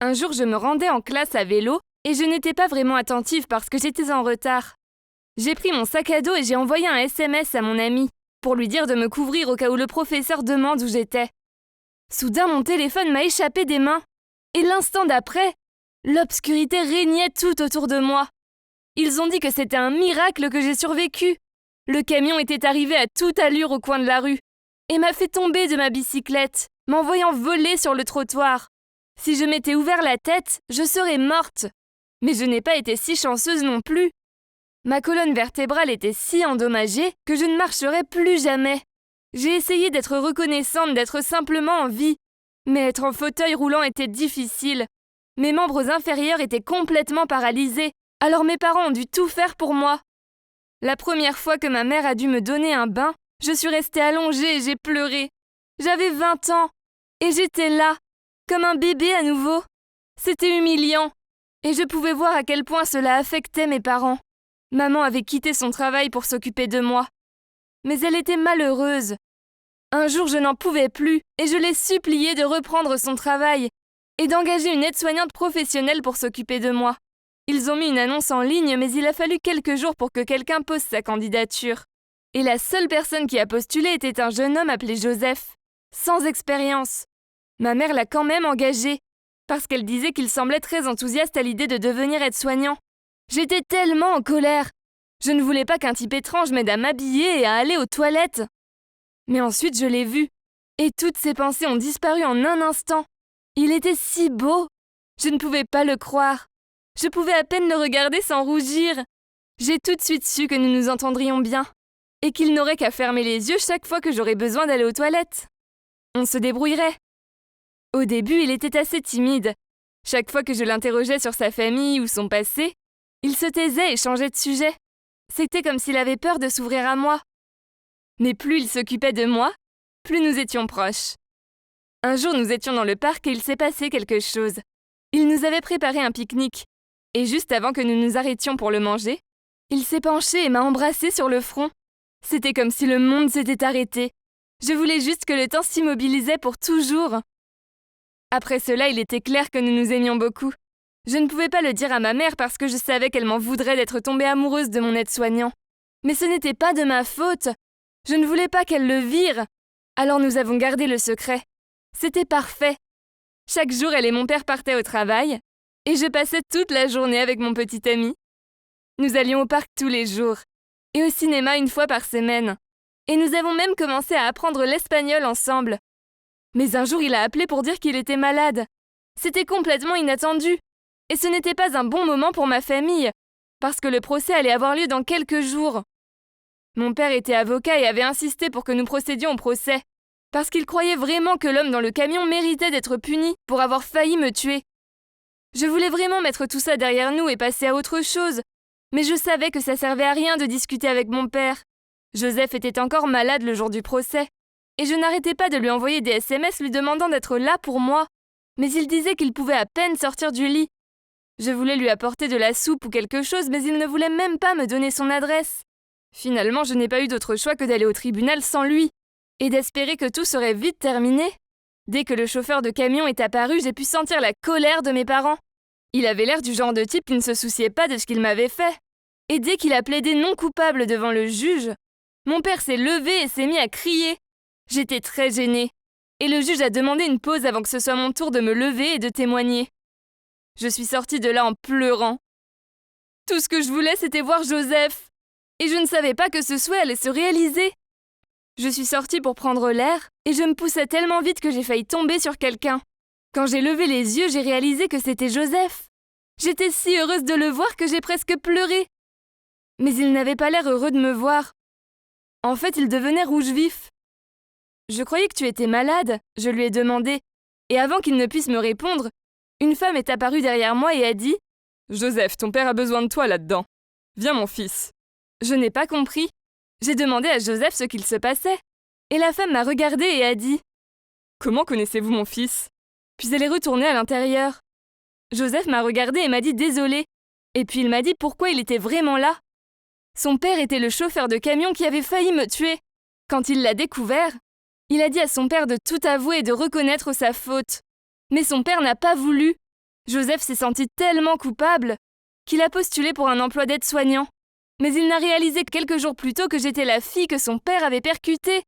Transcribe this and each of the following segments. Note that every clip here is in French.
Un jour, je me rendais en classe à vélo et je n'étais pas vraiment attentive parce que j'étais en retard. J'ai pris mon sac à dos et j'ai envoyé un SMS à mon ami pour lui dire de me couvrir au cas où le professeur demande où j'étais. Soudain, mon téléphone m'a échappé des mains et l'instant d'après, l'obscurité régnait tout autour de moi. Ils ont dit que c'était un miracle que j'ai survécu. Le camion était arrivé à toute allure au coin de la rue et m'a fait tomber de ma bicyclette, m'envoyant voler sur le trottoir. Si je m'étais ouvert la tête, je serais morte. Mais je n'ai pas été si chanceuse non plus. Ma colonne vertébrale était si endommagée que je ne marcherais plus jamais. J'ai essayé d'être reconnaissante d'être simplement en vie, mais être en fauteuil roulant était difficile. Mes membres inférieurs étaient complètement paralysés, alors mes parents ont dû tout faire pour moi. La première fois que ma mère a dû me donner un bain, je suis restée allongée et j'ai pleuré. J'avais 20 ans, et j'étais là, comme un bébé à nouveau. C'était humiliant, et je pouvais voir à quel point cela affectait mes parents. Maman avait quitté son travail pour s'occuper de moi. Mais elle était malheureuse. Un jour, je n'en pouvais plus, et je l'ai suppliée de reprendre son travail et d'engager une aide-soignante professionnelle pour s'occuper de moi. Ils ont mis une annonce en ligne, mais il a fallu quelques jours pour que quelqu'un pose sa candidature. Et la seule personne qui a postulé était un jeune homme appelé Joseph, sans expérience. Ma mère l'a quand même engagé, parce qu'elle disait qu'il semblait très enthousiaste à l'idée de devenir aide-soignant. J'étais tellement en colère. Je ne voulais pas qu'un type étrange m'aide à m'habiller et à aller aux toilettes. Mais ensuite je l'ai vu, et toutes ses pensées ont disparu en un instant. Il était si beau. Je ne pouvais pas le croire. Je pouvais à peine le regarder sans rougir. J'ai tout de suite su que nous nous entendrions bien, et qu'il n'aurait qu'à fermer les yeux chaque fois que j'aurais besoin d'aller aux toilettes. On se débrouillerait. Au début, il était assez timide. Chaque fois que je l'interrogeais sur sa famille ou son passé, il se taisait et changeait de sujet. C'était comme s'il avait peur de s'ouvrir à moi. Mais plus il s'occupait de moi, plus nous étions proches. Un jour, nous étions dans le parc et il s'est passé quelque chose. Il nous avait préparé un pique-nique. Et juste avant que nous nous arrêtions pour le manger, il s'est penché et m'a embrassé sur le front. C'était comme si le monde s'était arrêté. Je voulais juste que le temps s'immobilisait pour toujours. Après cela, il était clair que nous nous aimions beaucoup. Je ne pouvais pas le dire à ma mère parce que je savais qu'elle m'en voudrait d'être tombée amoureuse de mon aide-soignant. Mais ce n'était pas de ma faute. Je ne voulais pas qu'elle le vire. Alors nous avons gardé le secret. C'était parfait. Chaque jour, elle et mon père partaient au travail, et je passais toute la journée avec mon petit ami. Nous allions au parc tous les jours, et au cinéma une fois par semaine. Et nous avons même commencé à apprendre l'espagnol ensemble. Mais un jour, il a appelé pour dire qu'il était malade. C'était complètement inattendu. Et ce n'était pas un bon moment pour ma famille, parce que le procès allait avoir lieu dans quelques jours. Mon père était avocat et avait insisté pour que nous procédions au procès, parce qu'il croyait vraiment que l'homme dans le camion méritait d'être puni pour avoir failli me tuer. Je voulais vraiment mettre tout ça derrière nous et passer à autre chose, mais je savais que ça servait à rien de discuter avec mon père. Joseph était encore malade le jour du procès, et je n'arrêtais pas de lui envoyer des SMS lui demandant d'être là pour moi, mais il disait qu'il pouvait à peine sortir du lit. Je voulais lui apporter de la soupe ou quelque chose, mais il ne voulait même pas me donner son adresse. Finalement, je n'ai pas eu d'autre choix que d'aller au tribunal sans lui, et d'espérer que tout serait vite terminé. Dès que le chauffeur de camion est apparu, j'ai pu sentir la colère de mes parents. Il avait l'air du genre de type qui ne se souciait pas de ce qu'il m'avait fait. Et dès qu'il a plaidé non coupable devant le juge, mon père s'est levé et s'est mis à crier. J'étais très gênée, et le juge a demandé une pause avant que ce soit mon tour de me lever et de témoigner. Je suis sortie de là en pleurant. Tout ce que je voulais, c'était voir Joseph, et je ne savais pas que ce souhait allait se réaliser. Je suis sortie pour prendre l'air, et je me poussais tellement vite que j'ai failli tomber sur quelqu'un. Quand j'ai levé les yeux, j'ai réalisé que c'était Joseph. J'étais si heureuse de le voir que j'ai presque pleuré. Mais il n'avait pas l'air heureux de me voir. En fait, il devenait rouge vif. « Je croyais que tu étais malade », je lui ai demandé, et avant qu'il ne puisse me répondre, une femme est apparue derrière moi et a dit « Joseph, ton père a besoin de toi là-dedans. Viens mon fils. » Je n'ai pas compris. J'ai demandé à Joseph ce qu'il se passait, et la femme m'a regardée et a dit « Comment connaissez-vous mon fils ?» Puis elle est retournée à l'intérieur. Joseph m'a regardée et m'a dit « Désolé », et puis il m'a dit pourquoi il était vraiment là. Son père était le chauffeur de camion qui avait failli me tuer. Quand il l'a découvert, il a dit à son père de tout avouer et de reconnaître sa faute. Mais son père n'a pas voulu. Joseph s'est senti tellement coupable qu'il a postulé pour un emploi d'aide-soignant. Mais il n'a réalisé que quelques jours plus tôt que j'étais la fille que son père avait percutée.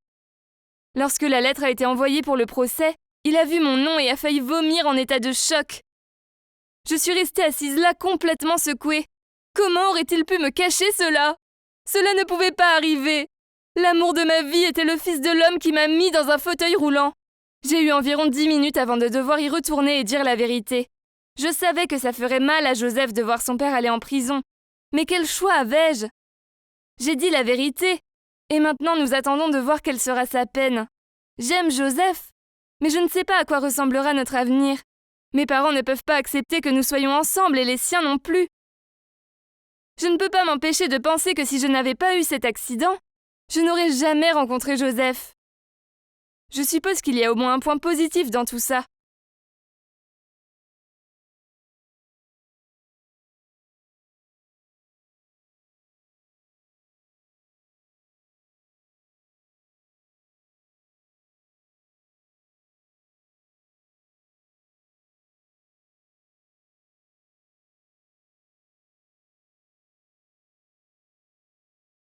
Lorsque la lettre a été envoyée pour le procès, il a vu mon nom et a failli vomir en état de choc. Je suis restée assise là complètement secouée. Comment aurait-il pu me cacher cela? Cela ne pouvait pas arriver. L'amour de ma vie était le fils de l'homme qui m'a mis dans un fauteuil roulant. J'ai eu environ 10 minutes avant de devoir y retourner et dire la vérité. Je savais que ça ferait mal à Joseph de voir son père aller en prison. Mais quel choix avais-je? J'ai dit la vérité. Et maintenant nous attendons de voir quelle sera sa peine. J'aime Joseph, mais je ne sais pas à quoi ressemblera notre avenir. Mes parents ne peuvent pas accepter que nous soyons ensemble et les siens non plus. Je ne peux pas m'empêcher de penser que si je n'avais pas eu cet accident, je n'aurais jamais rencontré Joseph. Je suppose qu'il y a au moins un point positif dans tout ça.